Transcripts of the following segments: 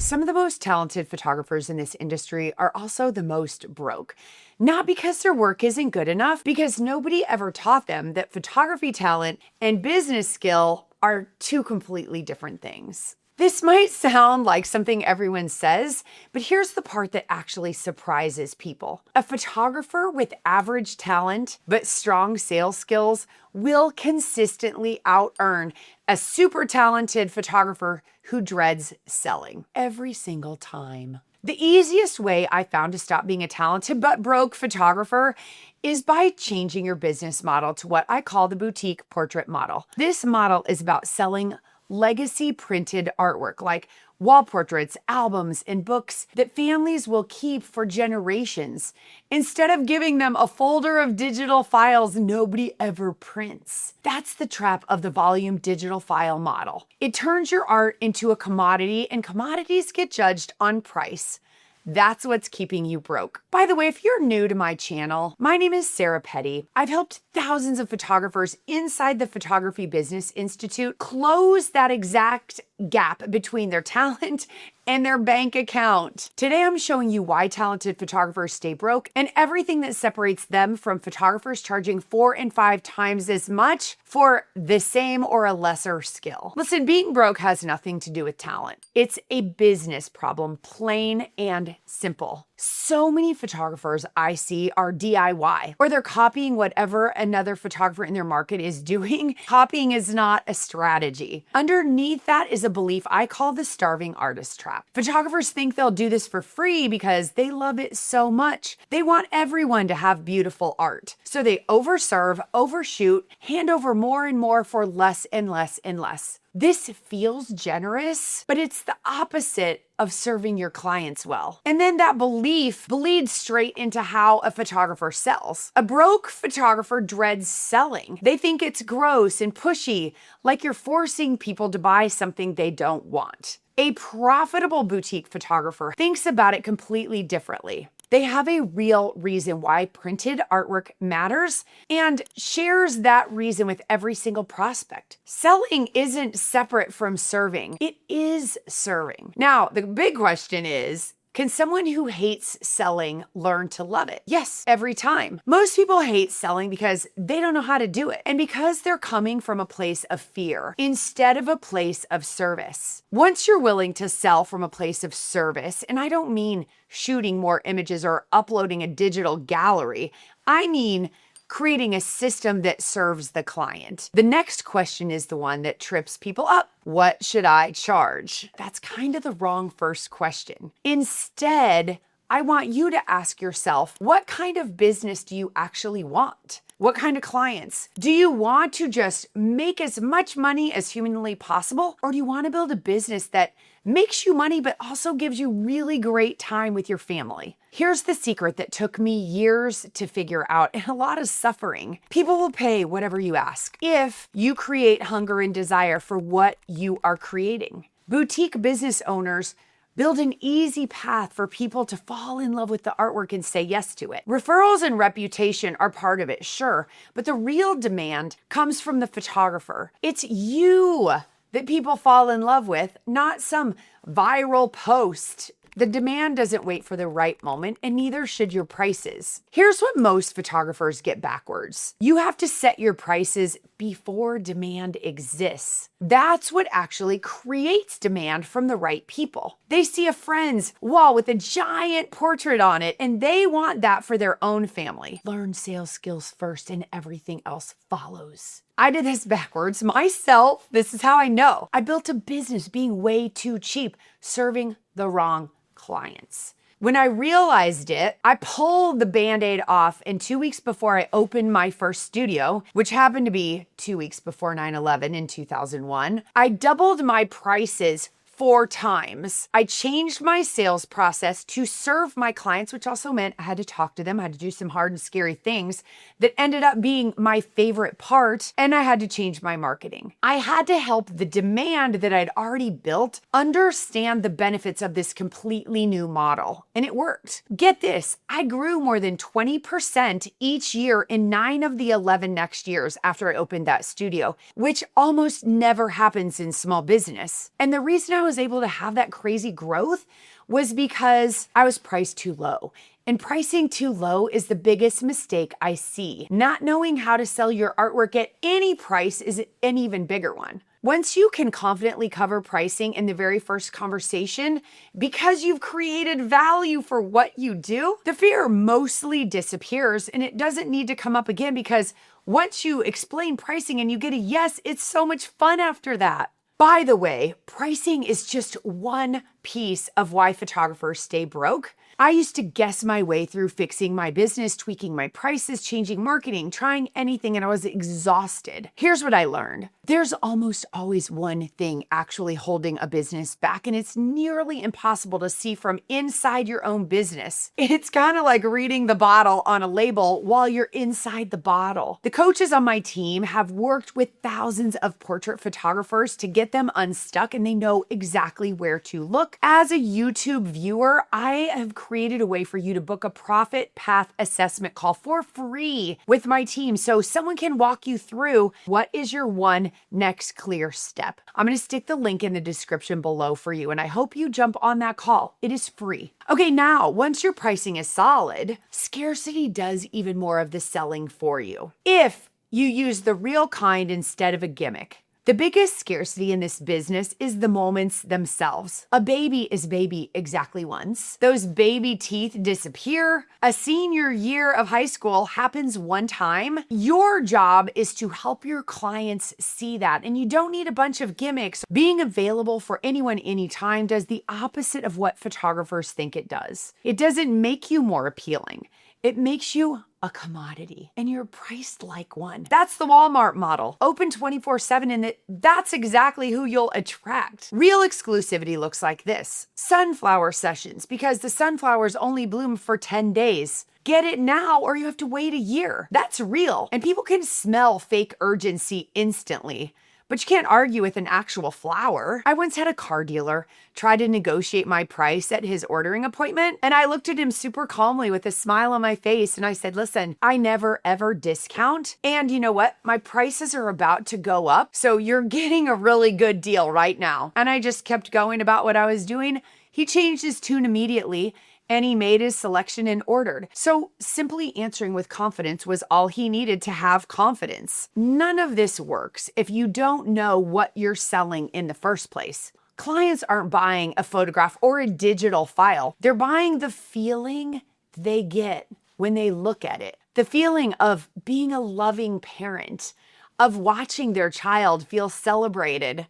Some of the most talented photographers in this industry are also the most broke. Not because their work isn't good enough, because nobody ever taught them that photography talent and business skill are two completely different things. This might sound like something everyone says, but here's the part that actually surprises people. A photographer with average talent but strong sales skills will consistently out-earn a super talented photographer who dreads selling every single time. The easiest way I found to stop being a talented but broke photographer is by changing your business model to what I call the boutique portrait model. This model is about selling legacy printed artwork like wall portraits, albums, and books that families will keep for generations instead of giving them a folder of digital files nobody ever prints. That's the trap of the volume digital file model. It turns your art into a commodity, and commodities get judged on price. That's what's keeping you broke. By the way, if you're new to my channel, my name is Sarah Petty. I've helped thousands of photographers inside the Photography Business Institute close that exact gap between their talent and their bank account. Today, I'm showing you why talented photographers stay broke and everything that separates them from photographers charging 4 and 5 times as much for the same or a lesser skill. Listen, being broke has nothing to do with talent. It's a business problem, plain and simple. So many photographers I see are DIY, or they're copying whatever another photographer in their market is doing. Copying is not a strategy. Underneath that is a belief I call the starving artist trap. Photographers think they'll do this for free because they love it so much. They want everyone to have beautiful art. So they overserve, overshoot, hand over more and more for less and less and less. This feels generous, but it's the opposite of serving your clients well. And then that belief bleeds straight into how a photographer sells. A broke photographer dreads selling. They think it's gross and pushy, like you're forcing people to buy something they don't want. A profitable boutique photographer thinks about it completely differently. They have a real reason why printed artwork matters and shares that reason with every single prospect. Selling isn't separate from serving. It is serving. Now, the big question is, can someone who hates selling learn to love it? Yes, every time. Most people hate selling because they don't know how to do it and because they're coming from a place of fear instead of a place of service. Once you're willing to sell from a place of service, and I don't mean shooting more images or uploading a digital gallery, I mean creating a system that serves the client. The next question is the one that trips people up. What should I charge? That's kind of the wrong first question. Instead, I want you to ask yourself, what kind of business do you actually want? What kind of clients? Do you want to just make as much money as humanly possible? Or do you want to build a business that makes you money but also gives you really great time with your family? Here's the secret that took me years to figure out and a lot of suffering. People will pay whatever you ask if you create hunger and desire for what you are creating. Boutique business owners build an easy path for people to fall in love with the artwork and say yes to it. Referrals and reputation are part of it, sure, but the real demand comes from the photographer. It's you that people fall in love with, not some viral post. The demand doesn't wait for the right moment, and neither should your prices. Here's what most photographers get backwards. You have to set your prices before demand exists. That's what actually creates demand from the right people. They see a friend's wall with a giant portrait on it, and they want that for their own family. Learn sales skills first, and everything else follows. I did this backwards myself. This is how I know. I built a business being way too cheap, serving the wrong clients. When I realized it, I pulled the Band-Aid off, and 2 weeks before I opened my first studio, which happened to be 2 weeks before 9/11 in 2001, I doubled my prices 4 times. I changed my sales process to serve my clients, which also meant I had to talk to them. I had to do some hard and scary things that ended up being my favorite part, and I had to change my marketing. I had to help the demand that I'd already built understand the benefits of this completely new model, and it worked. Get this, I grew more than 20% each year in 9 of the 11 next years after I opened that studio, which almost never happens in small business. And the reason I was able to have that crazy growth was because I was priced too low. And pricing too low is the biggest mistake I see. Not knowing how to sell your artwork at any price is an even bigger one. Once you can confidently cover pricing in the very first conversation, because you've created value for what you do, the fear mostly disappears and it doesn't need to come up again, because once you explain pricing and you get a yes, it's so much fun after that. By the way, pricing is just one piece of why photographers stay broke. I used to guess my way through fixing my business, tweaking my prices, changing marketing, trying anything, and I was exhausted. Here's what I learned. There's almost always one thing actually holding a business back, and it's nearly impossible to see from inside your own business. It's kind of like reading the bottle on a label while you're inside the bottle. The coaches on my team have worked with thousands of portrait photographers to get them unstuck, and they know exactly where to look. As a YouTube viewer, I have created a way for you to book a profit path assessment call for free with my team, so someone can walk you through what is your one next clear step. I'm going to stick the link in the description below for you, and I hope you jump on that call. It is free. Okay, now, once your pricing is solid, Scarcity does even more of the selling for you, if you use the real kind instead of a gimmick. The biggest scarcity in this business is the moments themselves. A baby is baby exactly once. Those baby teeth disappear. A senior year of high school happens one time. Your job is to help your clients see that, and you don't need a bunch of gimmicks. Being available for anyone anytime does the opposite of what photographers think it does. It doesn't make you more appealing. It makes you a commodity, and you're priced like one. That's the Walmart model. Open 24/7, and that's exactly who you'll attract. Real exclusivity looks like this. Sunflower sessions, because the sunflowers only bloom for 10 days. Get it now or you have to wait a year. That's real, and people can smell fake urgency instantly. But you can't argue with an actual flower. I once had a car dealer try to negotiate my price at his ordering appointment, and I looked at him super calmly with a smile on my face, and I said, listen, I never ever discount, and you know what? My prices are about to go up, so you're getting a really good deal right now. And I just kept going about what I was doing. He changed his tune immediately, and he made his selection and ordered. So simply answering with confidence was all he needed to have confidence. None of this works if you don't know what you're selling in the first place. Clients aren't buying a photograph or a digital file. They're buying the feeling they get when they look at it. The feeling of being a loving parent, of watching their child feel celebrated,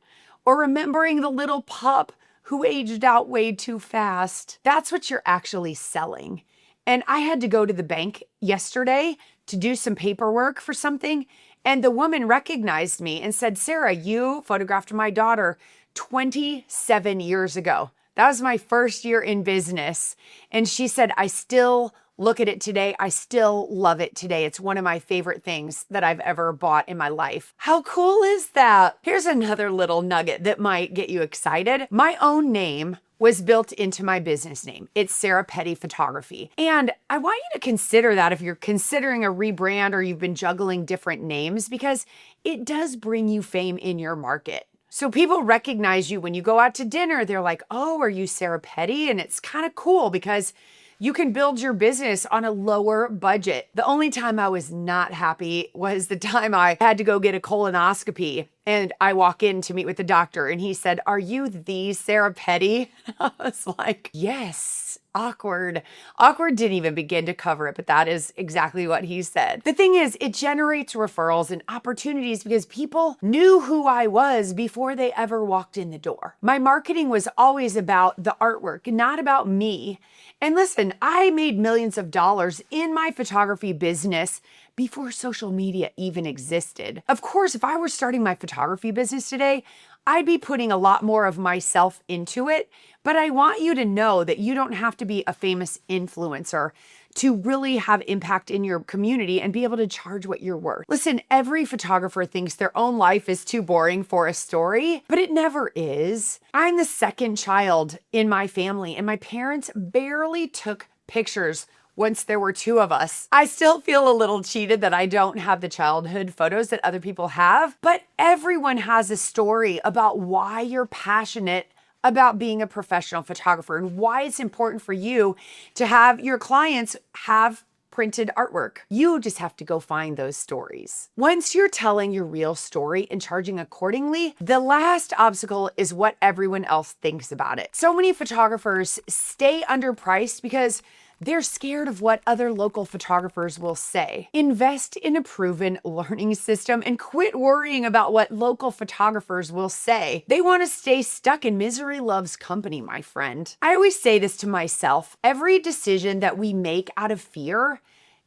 or remembering the little pup who aged out way too fast. That's what you're actually selling. And I had to go to the bank yesterday to do some paperwork for something, and the woman recognized me and said, Sarah, you photographed my daughter 27 years ago. That was my first year in business. And she said, I still look at it today. I still love it today. It's one of my favorite things that I've ever bought in my life. How cool is that? Here's another little nugget that might get you excited. My own name was built into my business name. It's Sarah Petty Photography. And I want you to consider that if you're considering a rebrand or you've been juggling different names, because it does bring you fame in your market. So people recognize you when you go out to dinner. They're like, oh, are you Sarah Petty? And it's kind of cool because you can build your business on a lower budget. The only time I was not happy was the time I had to go get a colonoscopy, and I walk in to meet with the doctor, and he said, are you the Sarah Petty? I was like, yes. Awkward. Awkward didn't even begin to cover it, but that is exactly what he said. The thing is, it generates referrals and opportunities because people knew who I was before they ever walked in the door. My marketing was always about the artwork, not about me. And listen, I made millions of dollars in my photography business before social media even existed. Of course, if I were starting my photography business today, I'd be putting a lot more of myself into it, but I want you to know that you don't have to be a famous influencer to really have impact in your community and be able to charge what you're worth. Listen, every photographer thinks their own life is too boring for a story, but it never is. I'm the second child in my family, and my parents barely took pictures once there were two of us. I still feel a little cheated that I don't have the childhood photos that other people have, but everyone has a story about why you're passionate about being a professional photographer and why it's important for you to have your clients have printed artwork. You just have to go find those stories. Once you're telling your real story and charging accordingly, the last obstacle is what everyone else thinks about it. So many photographers stay underpriced because they're scared of what other local photographers will say. Invest in a proven learning system and quit worrying about what local photographers will say. They want to stay stuck in misery loves company, my friend. I always say this to myself. Every decision that we make out of fear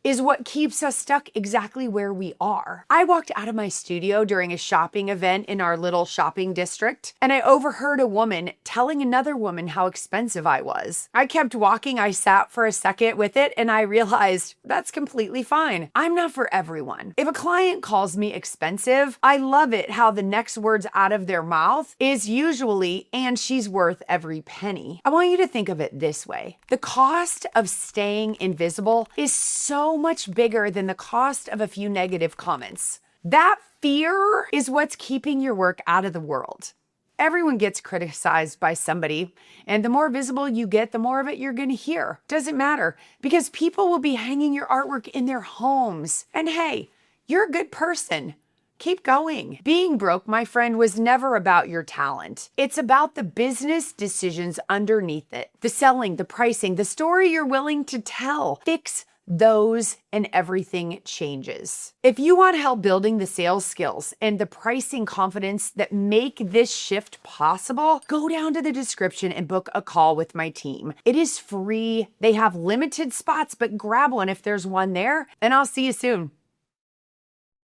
is what keeps us stuck exactly where we are. I walked out of my studio during a shopping event in our little shopping district, and I overheard a woman telling another woman how expensive I was. I kept walking, I sat for a second with it, and I realized that's completely fine. I'm not for everyone. If a client calls me expensive, I love it how the next words out of their mouth is usually, and she's worth every penny. I want you to think of it this way. The cost of staying invisible is so much bigger than the cost of a few negative comments. That fear is what's keeping your work out of the world. Everyone gets criticized by somebody, and the more visible you get, the more of it you're going to hear. Doesn't matter, because people will be hanging your artwork in their homes. And hey, you're a good person. Keep going. Being broke, my friend, was never about your talent. It's about the business decisions underneath it. The selling, the pricing, the story you're willing to tell. Fix those and everything changes. If you want help building the sales skills and the pricing confidence that make this shift possible, go down to the description and book a call with my team. It is free. They have limited spots, but grab one if there's one there, and I'll see you soon.